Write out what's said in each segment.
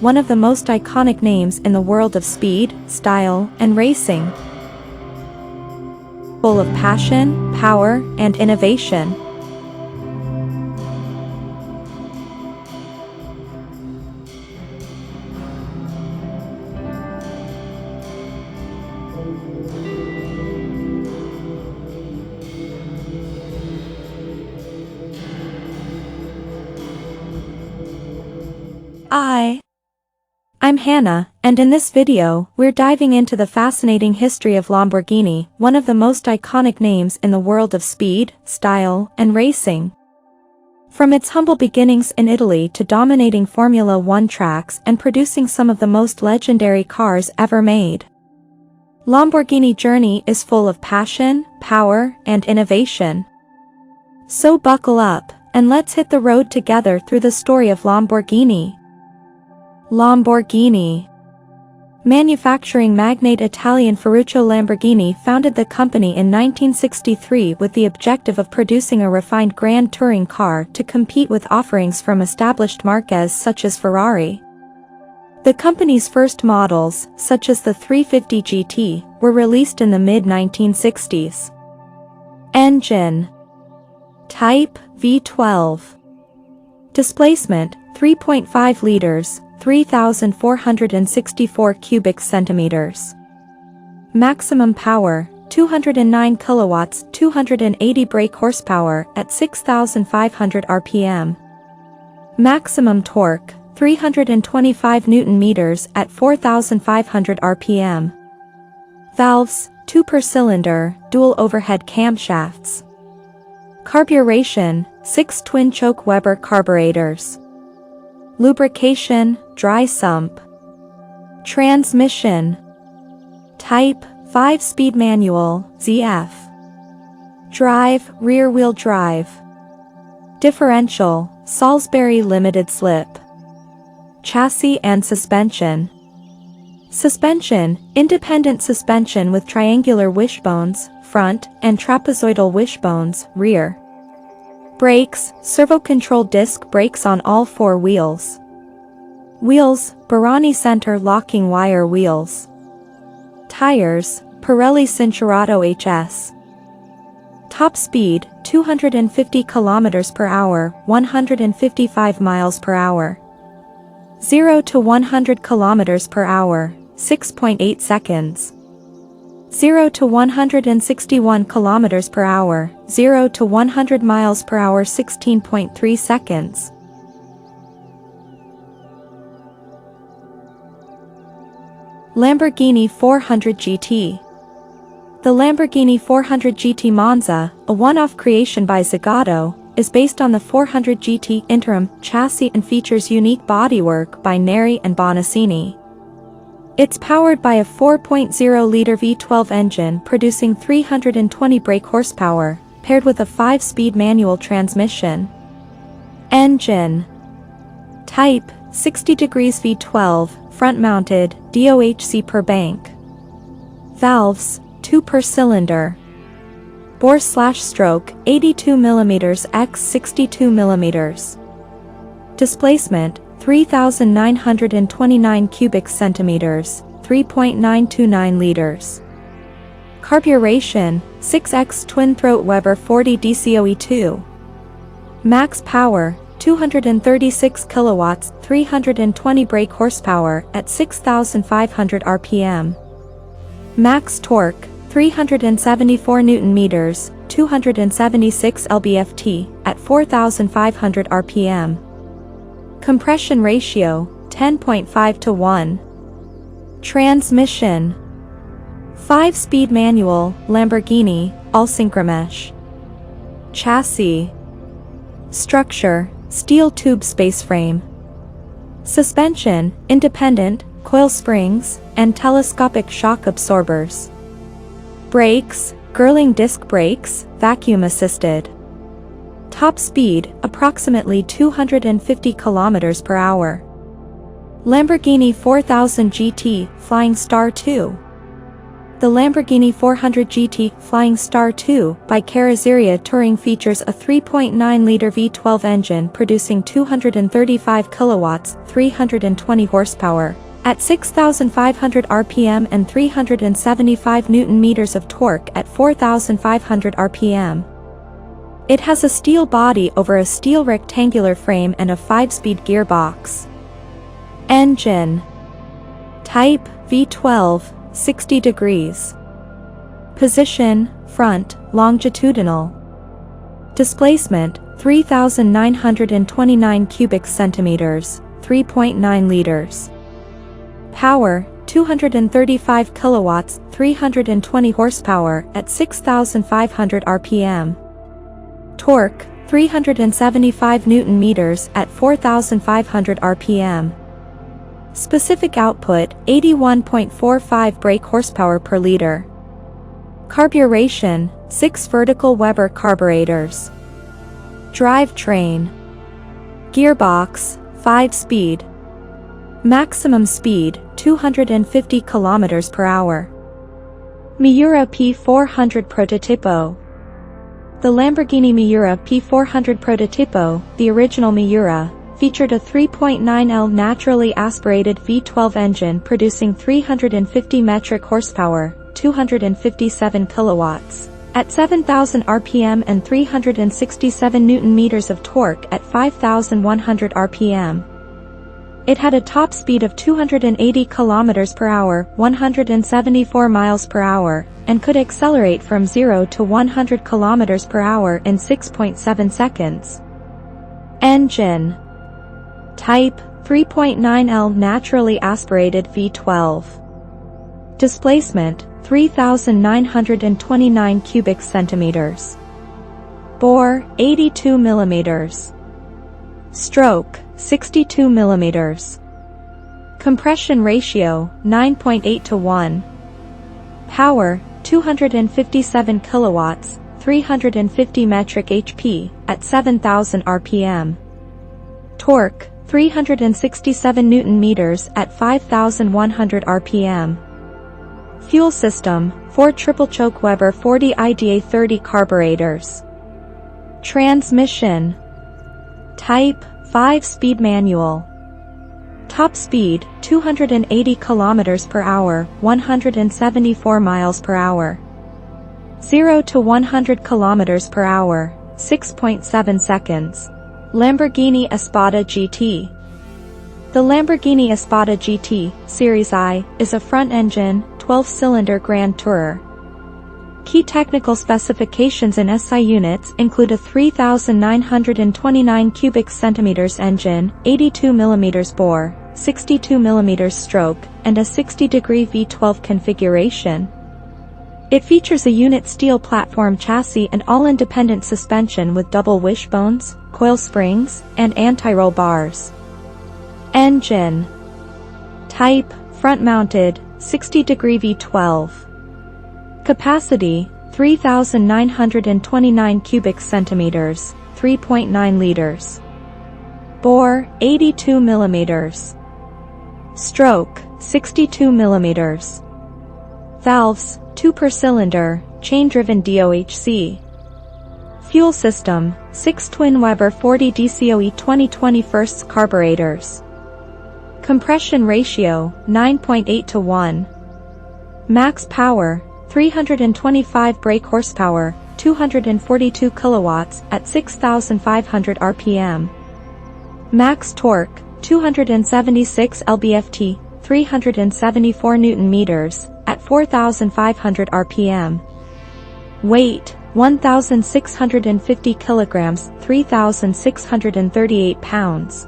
one of the most iconic names in the world of speed, style, and racing. Full of passion, power, and innovation. I'm Hannah, and in this video, we're diving into the fascinating history of Lamborghini, one of the most iconic names in the world of speed, style, and racing. From its humble beginnings in Italy to dominating Formula One tracks and producing some of the most legendary cars ever made. Lamborghini's journey is full of passion, power, and innovation. So buckle up, and let's hit the road together through the story of Lamborghini. Lamborghini. Manufacturing magnate Italian Ferruccio Lamborghini founded the company in 1963 with the objective of producing a refined grand touring car to compete with offerings from established marques such as Ferrari. The company's first models, such as the 350 GT, were released in the mid-1960s. Engine type V12. Displacement 3.5 liters, 3,464 cubic centimeters. Maximum power 209 kilowatts, 280 brake horsepower at 6,500 RPM. Maximum torque 325 Newton meters at 4,500 RPM. Valves 2 per cylinder, dual overhead camshafts. Carburation 6 twin-choke Weber carburetors. Lubrication, dry sump. Transmission type 5-speed manual, ZF. Drive, rear-wheel drive. Differential, Salisbury limited slip. Chassis and suspension. Suspension, independent suspension with triangular wishbones, front, and trapezoidal wishbones, rear. Brakes, servo-controlled disc brakes on all 4 wheels. Wheels, Barani center locking wire wheels. Tires, Pirelli Cinturato HS. Top speed, 250 km per hour, 155 miles per hour. 0 to 100 km per hour, 6.8 seconds. 0 to 161 km per hour, 0 to 100 miles per hour 16.3 seconds. Lamborghini 400 GT. The Lamborghini 400 GT Monza, a one-off creation by Zagato, is based on the 400 GT Interim chassis and features unique bodywork by Neri and Bonaccini. It's powered by a 4.0-liter V12 engine producing 320 brake horsepower, paired with a 5-speed manual transmission. Engine type 60 degrees V12, front-mounted, DOHC per bank. Valves 2 per cylinder. Bore/stroke 82 mm x 62 mm. Displacement 3,929 cubic centimeters, 3.929 liters. Carburation, 6x twin-throat Weber 40 DCOE2. Max power, 236 kilowatts, 320 brake horsepower at 6,500 RPM. Max torque, 374 Newton meters, 276 lb-ft at 4,500 RPM. Compression ratio, 10.5 to 1. Transmission 5-speed manual, Lamborghini, all synchromesh. Chassis. Structure, steel tube space frame. Suspension, independent, coil springs, and telescopic shock absorbers. Brakes, Girling disc brakes, vacuum assisted. Top speed, approximately 250 km per hour. Lamborghini 4000 GT, Flying Star 2. The Lamborghini 400 GT Flying Star 2 by Carrozzeria Touring features a 3.9-liter V12 engine producing 235 kilowatts, 320 horsepower, at 6,500 RPM and 375 Nm of torque at 4,500 RPM. It has a steel body over a steel rectangular frame and a 5-speed gearbox. Engine type V12, 60 degrees. Position, front, longitudinal. Displacement, 3,929 cubic centimeters, 3.9 liters. Power, 235 kilowatts, 320 horsepower at 6,500 RPM. Torque, 375 Newton meters at 4,500 RPM. Specific output, 81.45 brake horsepower per liter. Carburation, 6 vertical Weber carburetors. Drivetrain. Gearbox, 5-speed. Maximum speed, 250 km per hour. Miura P400 Prototipo. The Lamborghini Miura P400 Prototipo, the original Miura, featured a 3.9L naturally aspirated V12 engine producing 350 metric horsepower, 257 kilowatts, at 7,000 RPM and 367 Nm of torque at 5,100 RPM. It had a top speed of 280 km per hour, 174 miles per hour, and could accelerate from 0 to 100 km per hour in 6.7 seconds. Engine type 3.9L naturally aspirated V12. Displacement 3,929 cubic centimeters. Bore 82 millimeters. Stroke 62 millimeters. Compression ratio 9.8 to 1. Power 257 kilowatts, 350 metric HP at 7,000 RPM. Torque 367 Newton meters at 5,100 RPM. Fuel system, 4 triple-choke Weber 40 IDA30 carburetors. Transmission type 5-speed manual. Top speed, 280 km per hour, 174 miles per hour. 0 to 100 km per hour, 6.7 seconds. Lamborghini Espada GT. The Lamborghini Espada GT, Series I, is a front-engine, 12-cylinder Grand Tourer. Key technical specifications in SI units include a 3,929 cubic centimeters engine, 82 mm bore, 62 mm stroke, and a 60-degree V12 configuration. It features a unit steel platform chassis and all-independent suspension with double wishbones, coil springs, and anti-roll bars. Engine type front-mounted, 60-degree V12. Capacity 3,929 cubic centimeters, 3.9 liters. Bore 82 millimeters. Stroke 62 millimeters. Valves 2 per cylinder, chain-driven DOHC. Fuel system 6 twin Weber 40 DCOE 2020 firsts carburetors. Compression ratio 9.8 to 1. Max power 325 brake horsepower, 242 kilowatts at 6,500 RPM. Max torque 276 lb-ft, 374 Newton meters at 4,500 RPM. Weight 1,650 kilograms, 3,638 pounds.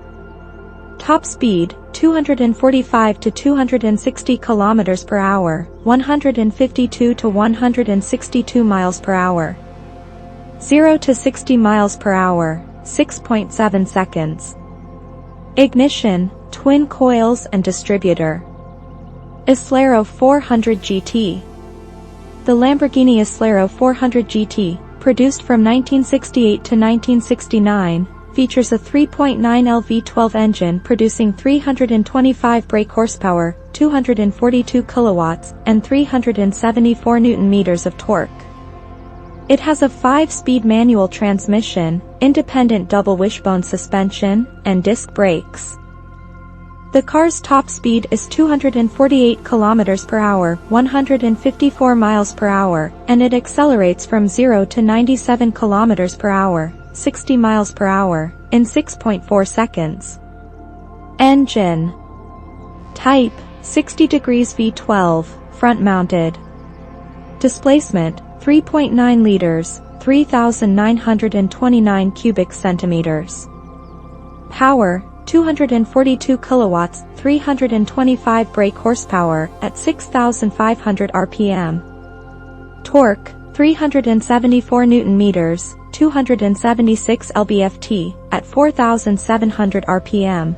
Top speed 245 to 260 kilometers per hour, 152 to 162 miles per hour. 0 to 60 miles per hour, 6.7 seconds. Ignition, twin coils and distributor. Islero 400 GT. The Lamborghini Islero 400 GT, produced from 1968 to 1969, features a 3.9L V12 engine producing 325 brake horsepower, 242 kilowatts, and 374 Nm of torque. It has a 5-speed manual transmission, independent double wishbone suspension, and disc brakes. The car's top speed is 248 km per hour, 154 miles per hour, and it accelerates from 0 to 97 km per hour, 60 miles per hour, in 6.4 seconds. Engine type: 60 degrees V12, front-mounted. Displacement: 3.9 liters, 3,929 cubic centimeters. Power: 242 kilowatts, 325 brake horsepower, at 6,500 RPM. Torque: 374 Nm, 276 lb-ft, at 4,700 RPM.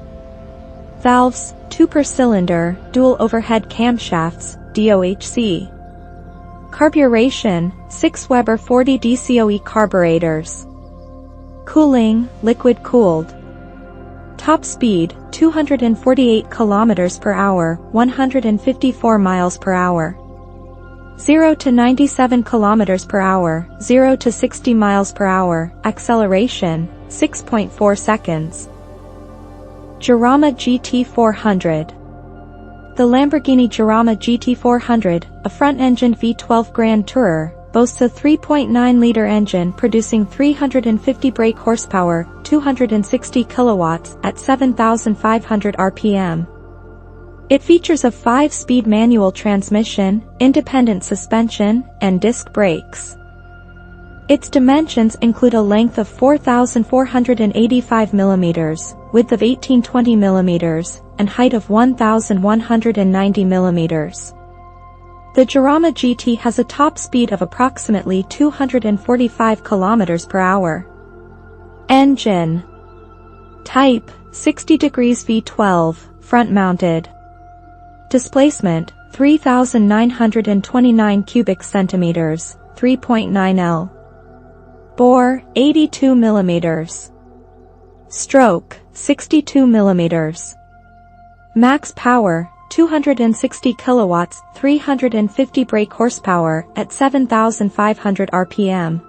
Valves: 2 per cylinder, dual overhead camshafts, DOHC. Carburation: 6 Weber 40 DCOE carburetors. Cooling: liquid cooled. Top speed: 248 km per hour, 154 miles per hour. 0 to 97 km per hour, 0 to 60 miles per hour, acceleration: 6.4 seconds. Jarama GT400. The Lamborghini Jarama GT400, a front-engine V12 Grand Tourer, boasts a 3.9-liter engine producing 350 brake horsepower, 260 kilowatts, at 7,500 RPM. It features a 5-speed manual transmission, independent suspension, and disc brakes. Its dimensions include a length of 4,485 mm, width of 1820 mm, and height of 1,190 mm. The Jarama GT has a top speed of approximately 245 km per hour. Engine type: 60 degrees V12, front-mounted. Displacement: 3,929 cubic centimeters, 3.9 L. Bore: 82 mm. Stroke: 62 mm. Max power: 260 kilowatts, 350 brake horsepower, at 7,500 RPM.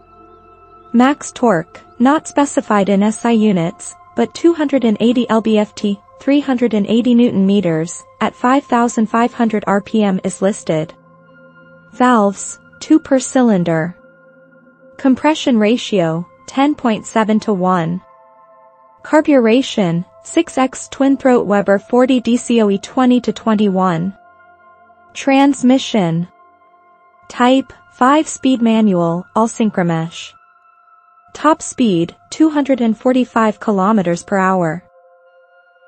Max torque, not specified in SI units, but 280 lb-ft, 380 Nm, at 5,500 RPM is listed. Valves: 2 per cylinder. Compression ratio: 10.7 to 1. Carburation: 6x twin-throat Weber 40 DCOE 20 to 21. Transmission type: 5-speed manual, all-synchromesh. Top speed: 245 km per hour.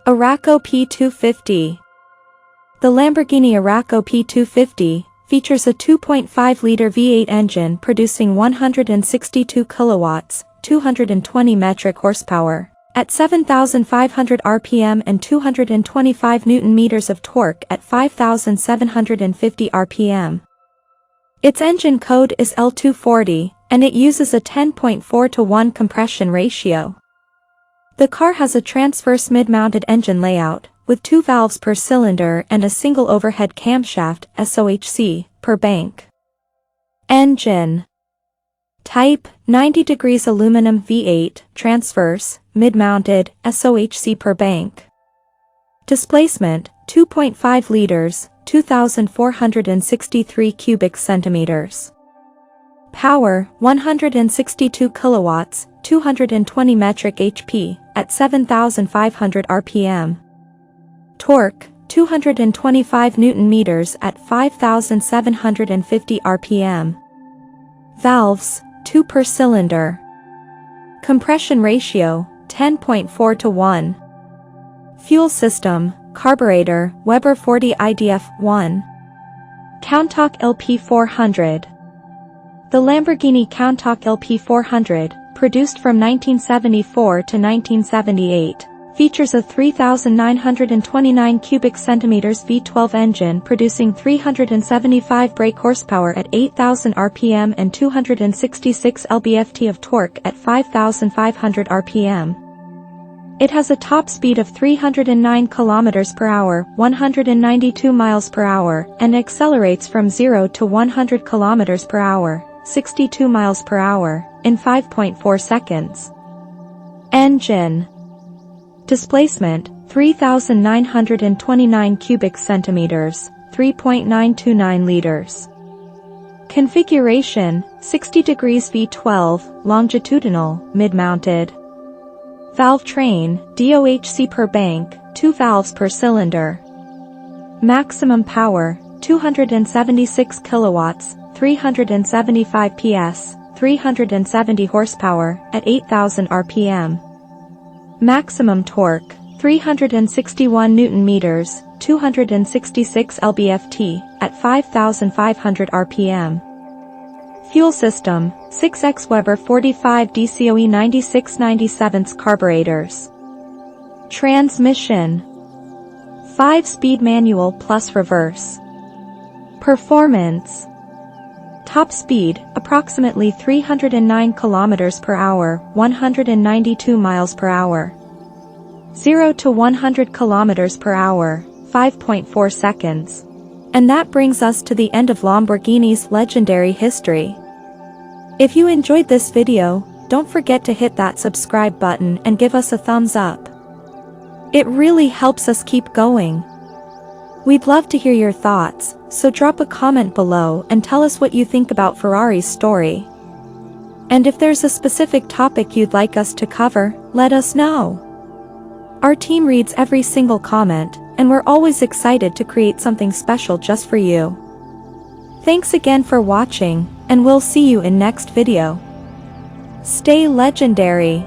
Araco P250. The Lamborghini Araco P250 features a 2.5-liter V8 engine producing 162 kilowatts, 220 metric horsepower, at 7,500 RPM and 225 Nm of torque at 5,750 RPM. Its engine code is L240, and it uses a 10.4 to 1 compression ratio. The car has a transverse mid-mounted engine layout, with 2 valves per cylinder and a single overhead camshaft (SOHC) per bank. Engine type: 90 degrees aluminum V8, transverse, mid-mounted, SOHC per bank. Displacement: 2.5 liters, 2,463 cubic centimeters. Power: 162 kilowatts, 220 metric HP, at 7,500 RPM. Torque: 225 Nm at 5,750 RPM. Valves: 2 per cylinder. Compression ratio: 10.4 to 1. Fuel system: carburetor, Weber 40 IDF-1. Countach LP400. The Lamborghini Countach LP400, produced from 1974 to 1978, features a 3,929 cubic centimeters V12 engine producing 375 brake horsepower at 8,000 RPM and 266 lb-ft of torque at 5,500 RPM. It has a top speed of 309 km per hour, 192 miles per hour, and accelerates from 0 to 100 km per hour, 62 miles per hour, in 5.4 seconds. Engine displacement, 3,929 cubic centimeters, 3.929 liters. Configuration, 60 degrees V12, longitudinal, mid-mounted. Valve train, DOHC per bank, 2 valves per cylinder. Maximum power, 276 kilowatts, 375 PS, 370 horsepower, at 8,000 RPM. Maximum torque, 361 Newton meters, 266 lb-ft, at 5,500 RPM. Fuel system, 6X Weber 45 DCOE 9697 carburetors. Transmission, 5-speed manual plus reverse. Performance, top speed, approximately 309 km per hour, 192 miles per hour. 0 to 100 km per hour, 5.4 seconds. And that brings us to the end of Lamborghini's legendary history. If you enjoyed this video, don't forget to hit that subscribe button and give us a thumbs up. It really helps us keep going. We'd love to hear your thoughts, so drop a comment below and tell us what you think about Ferrari's story. And if there's a specific topic you'd like us to cover, let us know. Our team reads every single comment, and we're always excited to create something special just for you. Thanks again for watching, and we'll see you in next video. Stay legendary.